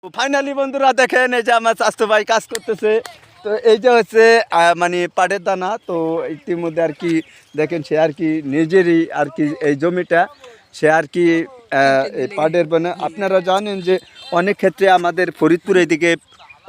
Finally বন্ধুরা দেখেন এই যে আমার স্বাস্থ্য ভাই কাজ করতেছে। তো এই যে হচ্ছে মানে পাটের দানা। তো ইতিমধ্যে আর কি দেখেন সে আর কি নিজেরই আর কি এই জমিটা সে আর কি এই পাটের বানা। আপনারা জানেন যে অনেক ক্ষেত্রে আমাদের ফরিদপুর এদিকে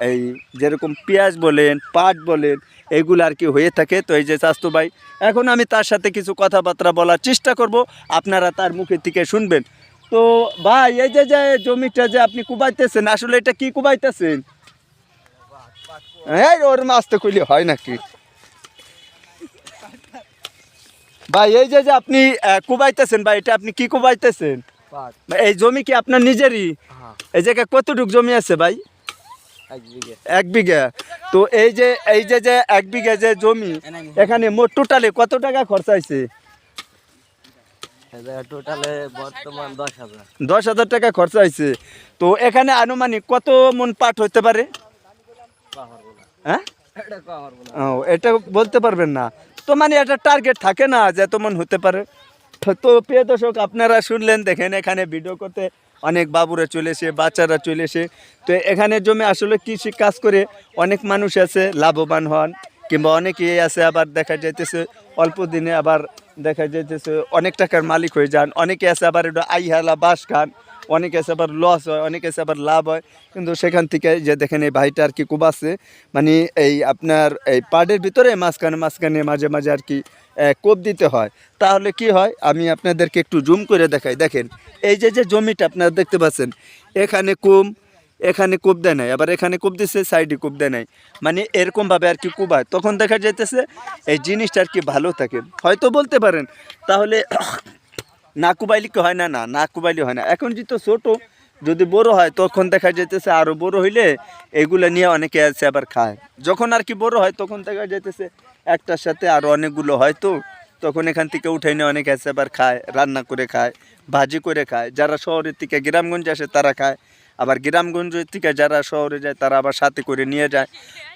এই যেরকম পেঁয়াজ বলেন পাট বলেন এগুলো আর কি হয়ে থাকে। তো এই যে স্বাস্থ্য ভাই এখন আমি তার সাথে কিছু কথাবার্তা বলার চেষ্টা করব, আপনারা তার মুখে থেকে শুনবেন। তো ভাই এই যে যে জমিটা যে আপনি কুবাইতেছেন আসলে এটা কি কুবাইতেছেন? হ্যাঁ ওর মাছ তো কইলে হয় নাকি ভাই? এই যে যে আপনি কুবাইতেছেন ভাই এটা আপনি কি কুবাইতেছেন? এই জমি কি আপনার নিজেরই? এই জায়গায় কতটুক জমি আছে ভাই? 1 বিঘা। তো এই যে যে 1 বিঘা যে জমি এখানে মোট টোটালে কত টাকা খরচা হয়েছে? টোটালে বর্তমান 10,000। 10,000 টাকা খরচা হয়েছে। তো এখানে আনুমানিক কত মন পাট হতে পারে? হ্যাঁ এটা বলতে পারবেন না। তো মানে একটা টার্গেট থাকে না যে এত মন হতে পারে। তো প্রিয় দর্শক আপনারা শুনলেন, দেখেন এখানে ভিডিও করতে অনেক বাবুরা চলে এসে বাচ্চারা চলে এসে। তো এখানে জমি আসলে কৃষি কাজ করে অনেক মানুষ আছে লাভবান হন, কিংবা অনেকেই আছে আবার দেখা যাইতেছে অল্প দিনে আবার দেখা যাইতেছে অনেক টাকার মালিক হয়ে যান। অনেকে আছে আবার একটু আইহালা বাস খান, অনেকে আছে আবার লস হয়, অনেকে আছে আবার লাভ হয়। কিন্তু সেখান থেকে যে দেখেন এই ভাইটা আর কি কুবাচ্ছে, মানে এই আপনার এই পাড়ের ভিতরে মাঝখানে মাঝখানে মাঝে মাঝে আর কি কোপ দিতে হয়। তাহলে কি হয় আমি আপনাদেরকে একটু জুম করে দেখাই। দেখেন এই যে যে জমিটা আপনারা দেখতে পাচ্ছেন এখানে কূপ দেয় নাই, আবার এখানে কূপ দিচ্ছে, সাইডে কূপ দেয় নাই, মানে এরকমভাবে আর কি কুবায়। তখন দেখা যাইতেছে এই জিনিসটা আর কি ভালো থাকে। হয়তো বলতে পারেন তাহলে না কুবাইলে কি হয় না? না, না কুবাইলে হয় না। এখন যেহেতু ছোটো, যদি বড় হয় তখন দেখা যাইতেছে আরও বড় হইলে এগুলো নিয়ে অনেকে আছে আবার খায়। যখন আর কি বড় হয় তখন দেখা যাইতেছে একটার সাথে আরও অনেকগুলো হয়। তো তখন এখান থেকে উঠাই নিয়ে অনেকে আছে আবার খায়, রান্না করে খায়, ভাজি করে খায়। যারা শহরের থেকে গ্রামগঞ্জে আসে তারা খায়, আবার গ্রামগঞ্জের থেকে যারা শহরে যায় তারা আবার সাথে করে নিয়ে যায়।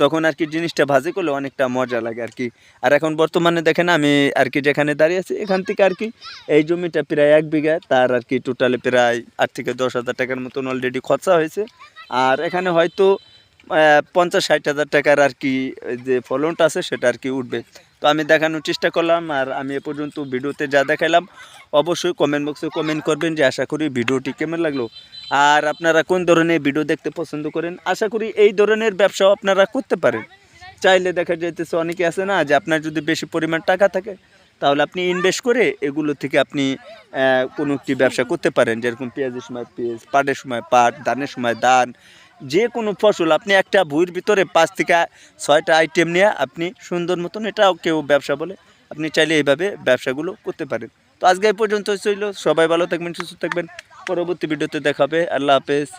তখন আর কি জিনিসটা ভাজি করলে অনেকটা মজা লাগে আর কি। আর এখন বর্তমানে দেখেন আমি আর কি যেখানে দাঁড়িয়ে আছি এখান থেকে আর কি এই জমিটা প্রায় 1 বিঘা, তার আর কি টোটালে প্রায় 8 থেকে 10,000 টাকার মতন অলরেডি খরচা হয়েছে। আর এখানে হয়তো 50-60 হাজার টাকার আর কি যে ফলনটা আছে সেটা আর কি উঠবে। তো আমি দেখানোর চেষ্টা করলাম। আর আমি এ পর্যন্ত ভিডিওতে যা দেখালাম অবশ্যই কমেন্ট বক্সে কমেন্ট করবেন যে আশা করি ভিডিওটি কেমন লাগলো, আর আপনারা কোন ধরনের ভিডিও দেখতে পছন্দ করেন। আশা করি এই ধরনের ব্যবসাও আপনারা করতে পারেন। চাইলে দেখা যাইতেছে অনেকে আছে না যে আপনার যদি বেশি পরিমাণ টাকা থাকে তাহলে আপনি ইনভেস্ট করে এগুলো থেকে আপনি কোনো একটি ব্যবসা করতে পারেন। যেরকম পেঁয়াজের সময় পেঁয়াজ, পাটের সময় পাট, ধানের সময় ধান, যে কোনো ফসল আপনি একটা ভুঁইয়ের ভিতরে 5 থেকে 6টা আইটেম নিয়ে আপনি সুন্দর মতন, এটাও কেউ ব্যবসা বলে, আপনি চাইলে এইভাবে ব্যবসাগুলো করতে পারেন। তো আজকে এই পর্যন্ত ছিল। সবাই ভালো থাকবেন, সুস্থ থাকবেন। পরবর্তী ভিডিওতে দেখা হবে। আল্লাহ হাফেজ।